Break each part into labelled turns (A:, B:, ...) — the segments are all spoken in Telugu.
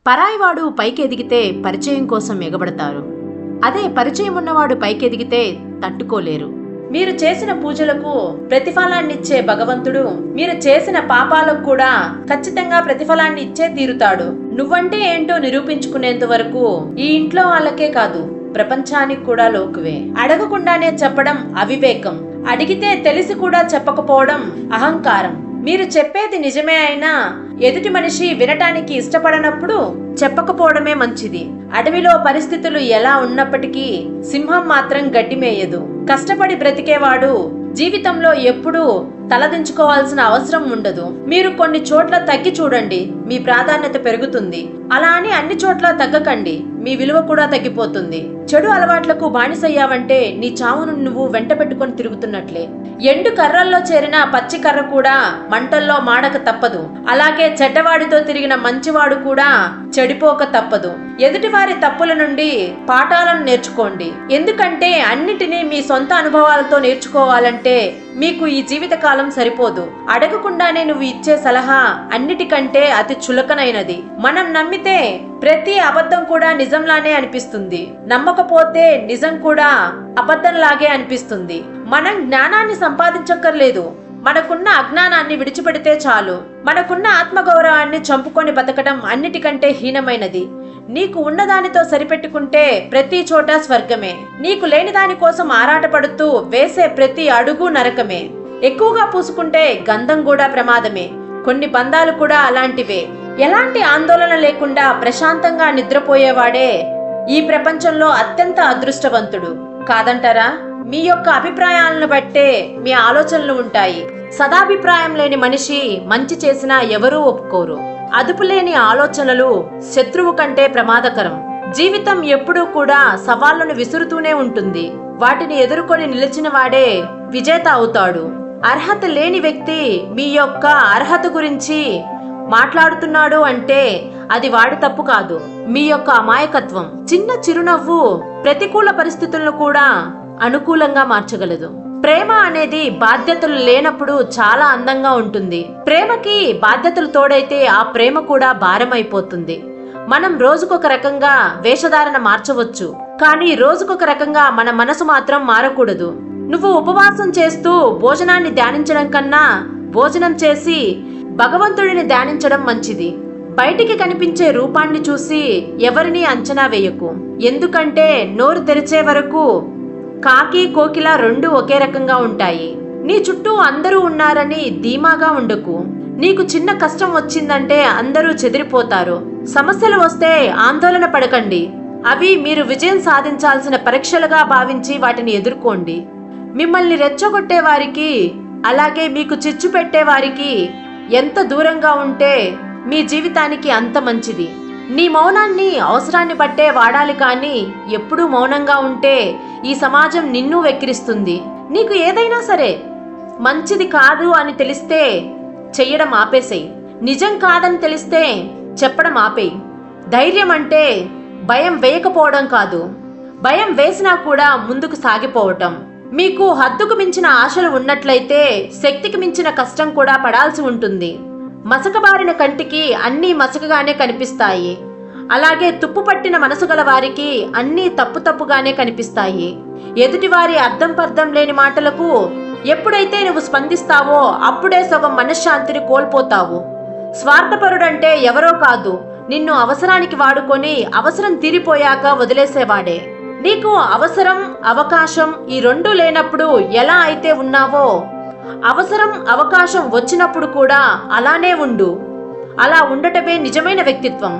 A: పరాయివాడు పైకి ఎదిగితే పరిచయం కోసం ఎగబడతారు. అదే పరిచయం ఉన్నవాడు పైకి ఎదిగితే తట్టుకోలేరు. మీరు చేసిన పూజలకు ప్రతిఫలాన్నిచ్చే భగవంతుడు మీరు చేసిన పాపాలకు కూడా ఖచ్చితంగా ప్రతిఫలాన్ని ఇచ్చే తీరుతాడు. నువ్వంటే ఏంటో నిరూపించుకునేంత వరకు ఈ ఇంట్లో వాళ్ళకే కాదు ప్రపంచానికి కూడా లోకువే. అడగకుండానే చెప్పడం అవివేకం. అడిగితే తెలిసి కూడా చెప్పకపోవడం అహంకారం. మీరు చెప్పేది నిజమే అయినా ఎదుటి మనిషి వినటానికి ఇష్టపడనప్పుడు చెప్పకపోవడమే మంచిది. అడవిలో పరిస్థితులు ఎలా ఉన్నప్పటికీ సింహం మాత్రం గడ్డి మేయదు. కష్టపడి బ్రతికేవాడు జీవితంలో ఎప్పుడూ తలదించుకోవాల్సిన అవసరం ఉండదు. మీరు కొన్ని చోట్ల తగ్గి చూడండి, మీ ప్రాధాన్యత పెరుగుతుంది. అలా అని అన్ని చోట్ల తగ్గకండి, మీ విలువ కూడా తగ్గిపోతుంది. చెడు అలవాట్లకు బానిసయ్యావంటే నీ చావును నువ్వు వెంట పెట్టుకొని తిరుగుతున్నట్లే. ఎండు కర్రల్లో చేరిన పచ్చి కర్ర కూడా మంటల్లో మాడక తప్పదు. అలాగే చెడ్డవాడితో తిరిగిన మంచివాడు కూడా చెడిపోక తప్పదు. ఎదుటివారి తప్పుల నుండి పాఠాలను నేర్చుకోండి. ఎందుకంటే అన్నిటినీ మీ సొంత అనుభవాలతో నేర్చుకోవాలంటే మీకు ఈ జీవితకాలం సరిపోదు. అడగకుండానే నువ్వు ఇచ్చే సలహా అన్నిటికంటే అతి చులకనైనది. మనం నమ్మితే ప్రతి అబద్ధం కూడా నిజంలానే అనిపిస్తుంది. నమ్మకపోతే నిజం కూడా అబద్ధంలాగే అనిపిస్తుంది. మనం జ్ఞానాన్ని సంపాదించక్కర్లేదు, మనకున్న అజ్ఞానాన్ని విడిచిపెడితే చాలు. మనకున్న ఆత్మగౌరవాన్ని చంపుకొని బతకడం అన్నిటికంటే హీనమైనది. నీకు ఉన్నదానితో సరిపెట్టుకుంటే ప్రతి చోట స్వర్గమే. నీకు లేని దాని కోసం ఆరాటపడుతూ వేసే ప్రతి అడుగు నరకమే. ఎక్కువగా పూసుకుంటే గంధం కూడా ప్రమాదమే. కొన్ని బంధాలు కూడా అలాంటివే. ఎలాంటి ఆందోళన లేకుండా ప్రశాంతంగా నిద్రపోయేవాడే ఈ ప్రపంచంలో అత్యంత అదృష్టవంతుడు. కాదంటారా? మీ యొక్క అభిప్రాయాలను బట్టే మీ ఆలోచనలు ఉంటాయి. సదాభిప్రాయం లేని మనిషి మంచి చేసినా ఎవరూ ఒప్పుకోరు. అదుపులేని ఆలోచనలు శత్రువు కంటే ప్రమాదకరం. జీవితం ఎప్పుడూ కూడా సవాళ్లను విసురుతూనే ఉంటుంది. వాటిని ఎదుర్కొని నిలిచిన వాడే విజేత అవుతాడు. అర్హత లేని వ్యక్తి మీ యొక్క అర్హత గురించి మాట్లాడుతున్నాడు అంటే అది వాడి తప్పు కాదు, మీ యొక్క అమాయకత్వం. చిన్న చిరునవ్వు ప్రతికూల పరిస్థితులను కూడా అనుకూలంగా మార్చగలదు. ప్రేమ అనేది బాధ్యతలు లేనప్పుడు చాలా అందంగా ఉంటుంది. ప్రేమకి బాధ్యతలు తోడైతే ఆ ప్రేమ కూడా భారం అయిపోతుంది. మనం రోజుకొక రకంగా వేషధారణ మార్చవచ్చు, కానీ రోజుకొక రకంగా మన మనసు మాత్రం మారకూడదు. నువ్వు ఉపవాసం చేస్తూ భోజనాన్ని ధ్యానించడం కన్నా భోజనం చేసి భగవంతుడిని ధ్యానించడం మంచిది. బయటికి కనిపించే రూపాన్ని చూసి ఎవరిని అంచనా వేయకు. ఎందుకంటే నోరు తెరిచే వరకు కాకి కోకిల రెండు ఒకే రకంగా ఉంటాయి. నీ చుట్టూ అందరూ ఉన్నారని ధీమాగా ఉండకు. నీకు చిన్న కష్టం వచ్చిందంటే అందరూ చెదిరిపోతారు. సమస్యలు వస్తే ఆందోళన పడకండి. అవి మీరు విజయం సాధించాల్సిన పరీక్షలుగా భావించి వాటిని ఎదుర్కోండి. మిమ్మల్ని రెచ్చగొట్టే వారికి అలాగే మీకు చిచ్చు పెట్టే వారికి ఎంత దూరంగా ఉంటే మీ జీవితానికి అంత మంచిది. నీ మౌనాన్ని అవసరాన్ని బట్టే వాడాలి, కానీ ఎప్పుడూ మౌనంగా ఉంటే ఈ సమాజం నిన్ను వెక్కిరిస్తుంది. నీకు ఏదైనా సరే మంచిది కాదు అని తెలిస్తే చెయ్యడం ఆపేసేయి. నిజం కాదని తెలిస్తే చెప్పడం ఆపేయి. ధైర్యం అంటే భయం వేయకపోవడం కాదు, భయం వేసినా కూడా ముందుకు సాగిపోవటం. మీకు హద్దుకు మించిన ఆశలు ఉన్నట్లయితే శక్తికి మించిన కష్టం కూడా పడాల్సి ఉంటుంది. మసకబారిన కంటికి అన్నీ మసకగానే కనిపిస్తాయి. అలాగే తుప్పు పట్టిన మనసు గల వారికి అన్నీ తప్పు తప్పుగానే కనిపిస్తాయి. ఎదుటివారి అర్థం పర్థం లేని మాటలకు ఎప్పుడైతే నువ్వు స్పందిస్తావో అప్పుడే సగం మనశ్శాంతిని కోల్పోతావు. స్వార్థపరుడంటే ఎవరో కాదు, నిన్ను అవసరానికి వాడుకొని అవసరం తీరిపోయాక వదిలేసేవాడే. నీకు అవసరం అవకాశం ఈ రెండూ లేనప్పుడు ఎలా అయితే ఉన్నావో అవసరం అవకాశం వచ్చినప్పుడు కూడా అలానే ఉండు. అలా ఉండటమే నిజమైన వ్యక్తిత్వం.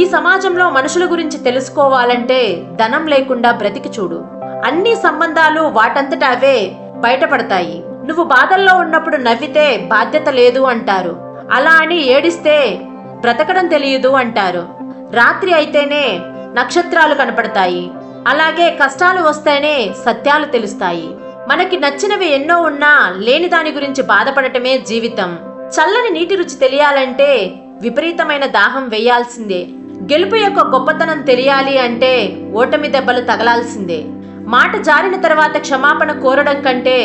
A: ఈ సమాజంలో మనుషుల గురించి తెలుసుకోవాలంటే ధనం లేకుండా బ్రతికి చూడు. అన్ని సంబంధాలు వాటంతట అవే బయటపడతాయి. నువ్వు బాధల్లో ఉన్నప్పుడు నవ్వితే బాధ్యత లేదు అంటారు. అలా అని ఏడిస్తే బ్రతకడం తెలియదు అంటారు. రాత్రి అయితేనే నక్షత్రాలు కనపడతాయి. అలాగే కష్టాలు వస్తేనే సత్యాలు తెలుస్తాయి. మనకి నచ్చినవి ఎన్నో ఉన్నా లేని దాని గురించి బాధపడటమే జీవితం. చల్లని నీటి రుచి తెలియాలంటే విపరీతమైన దాహం వేయాల్సిందే. గెలుపు యొక్క గొప్పతనం తెలియాలి అంటే ఓటమి దెబ్బలు తగలాల్సిందే. మాట జారిన తర్వాత క్షమాపణ కోరడం కంటే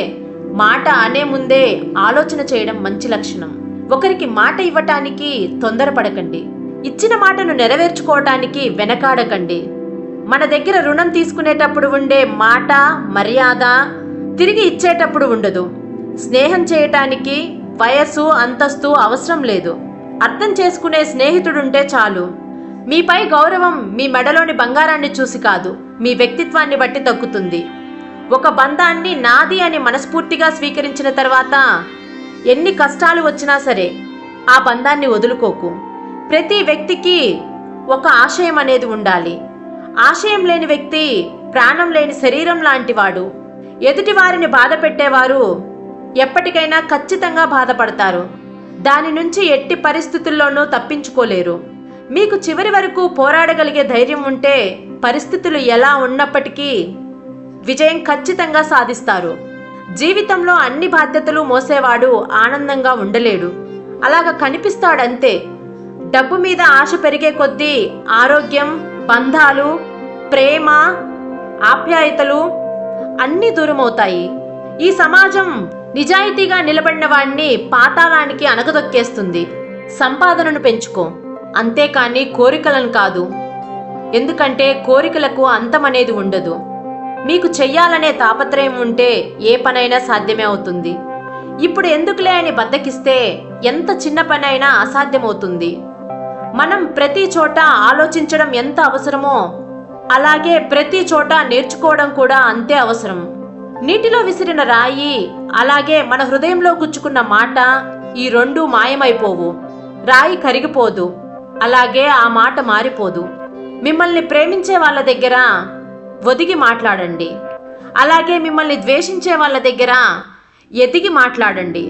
A: మాట అనే ముందే ఆలోచన చేయడం మంచి లక్షణం. ఒకరికి మాట ఇవ్వటానికి తొందరపడకండి. ఇచ్చిన మాటను నెరవేర్చుకోవటానికి వెనకాడకండి. మన దగ్గర రుణం తీసుకునేటప్పుడు ఉండే మాట, మర్యాద తిరిగి ఇచ్చేటప్పుడు ఉండదు. స్నేహం చేయటానికి వయస్సు, అంతస్తు అవసరం లేదు. అర్థం చేసుకునే స్నేహితుడుంటే చాలు. మీపై గౌరవం మీ మెడలోని బంగారాన్ని చూసి కాదు, మీ వ్యక్తిత్వాన్ని బట్టి దక్కుతుంది. ఒక బంధాన్ని నాది అని మనస్ఫూర్తిగా స్వీకరించిన తర్వాత ఎన్ని కష్టాలు వచ్చినా సరే ఆ బంధాన్ని వదులుకోకు. ప్రతి వ్యక్తికి ఒక ఆశయం అనేది ఉండాలి. ఆశయం లేని వ్యక్తి ప్రాణం లేని శరీరం లాంటివాడు. ఎదుటి వారిని బాధ పెట్టేవారు ఎప్పటికైనా ఖచ్చితంగా బాధపడతారు. దాని నుంచి ఎట్టి పరిస్థితుల్లోనూ తప్పించుకోలేరు. మీకు చివరి వరకు పోరాడగలిగే ధైర్యం ఉంటే పరిస్థితులు ఎలా ఉన్నప్పటికీ విజయం ఖచ్చితంగా సాధిస్తారు. జీవితంలో అన్ని బాధ్యతలు మోసేవాడు ఆనందంగా ఉండలేడు. అలాగ కనిపిస్తాడంతే. డబ్బు మీద ఆశ పెరిగే కొద్దీ ఆరోగ్యం, బంధాలు, ప్రేమ, ఆప్యాయతలు అన్నీ దూరమవుతాయి. ఈ సమాజం నిజాయితీగా నిలబడిన వాడిని పాతాళానికి అణగదొక్కేస్తుంది. సంపాదనను పెంచుకో, అంతేకాని కోరికలను కాదు. ఎందుకంటే కోరికలకు అంతమనేది ఉండదు. మీకు చెయ్యాలనే తాపత్రయం ఉంటే ఏ పనైనా సాధ్యమే అవుతుంది. ఇప్పుడు ఎందుకులే అని బద్దకిస్తే ఎంత చిన్న పనైనా అసాధ్యమవుతుంది. మనం ప్రతి చోట ఆలోచించడం ఎంత అవసరమో అలాగే ప్రతి చోట నేర్చుకోవడం కూడా అంతే అవసరం. నీటిలో విసిరిన రాయి, అలాగే మన హృదయంలో గుచ్చుకున్న మాట, ఈ రెండూ మాయమైపోవు. రాయి కరిగిపోదు, అలాగే ఆ మాట మారిపోదు. మిమ్మల్ని ప్రేమించే వాళ్ళ దగ్గర ఒదిగి మాట్లాడండి, అలాగే మిమ్మల్ని ద్వేషించే వాళ్ళ దగ్గర ఎదిగి మాట్లాడండి.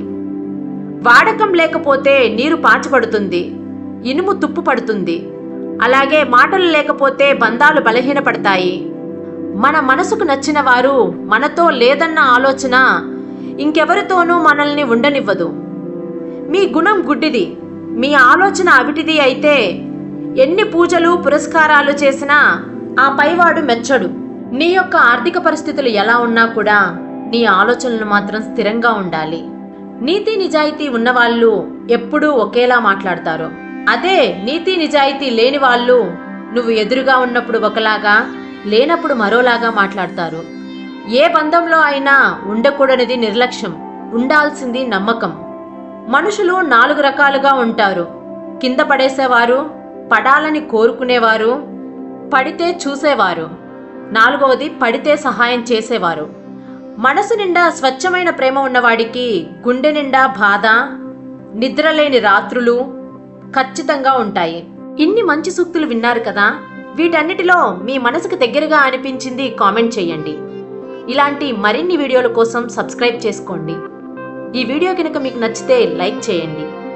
A: వాడకం లేకపోతే నీరు పాచిపడుతుంది, ఇనుము తుప్పు పడుతుంది. అలాగే మాటలు లేకపోతే బంధాలు బలహీనపడతాయి. మన మనసుకు నచ్చిన వారు మనతో లేదన్న ఆలోచన ఇంకెవరితోనూ మనల్ని ఉండనివ్వదు. మీ గుణం గుడ్డిది, మీ ఆలోచన అవిటిది అయితే ఎన్ని పూజలు పురస్కారాలు చేసినా ఆ పైవాడు మెచ్చడు. నీ యొక్క ఆర్థిక పరిస్థితులు ఎలా ఉన్నా కూడా నీ ఆలోచనలు మాత్రం స్థిరంగా ఉండాలి. నీతి నిజాయితీ ఉన్నవాళ్ళు ఎప్పుడూ ఒకేలా మాట్లాడతారు. అదే నీతి నిజాయితీ లేని వాళ్ళు నువ్వు ఎదురుగా ఉన్నప్పుడు ఒకలాగా, లేనప్పుడు మరోలాగా మాట్లాడతారు. ఏ బంధంలో అయినా ఉండకూడనిది నిర్లక్ష్యం, ఉండాల్సింది నమ్మకం. మనుషులు 4 రకాలుగా ఉంటారు. కింద పడేసేవారు, పడాలని కోరుకునేవారు, పడితే చూసేవారు, 4వది పడితే సహాయం చేసేవారు. మనసు నిండా స్వచ్ఛమైన ప్రేమ ఉన్నవాడికి గుండె నిండా బాధ, నిద్రలేని రాత్రులు ఖచ్చితంగా ఉంటాయి. ఇన్ని మంచి సూక్తులు విన్నారు కదా. వీటన్నిటిలో మీ మనసుకు దగ్గరగా అనిపించింది కామెంట్ చేయండి. ఇలాంటి మరిన్ని వీడియోల కోసం సబ్స్క్రైబ్ చేసుకోండి. ఈ వీడియో కనుక మీకు నచ్చితే లైక్ చేయండి.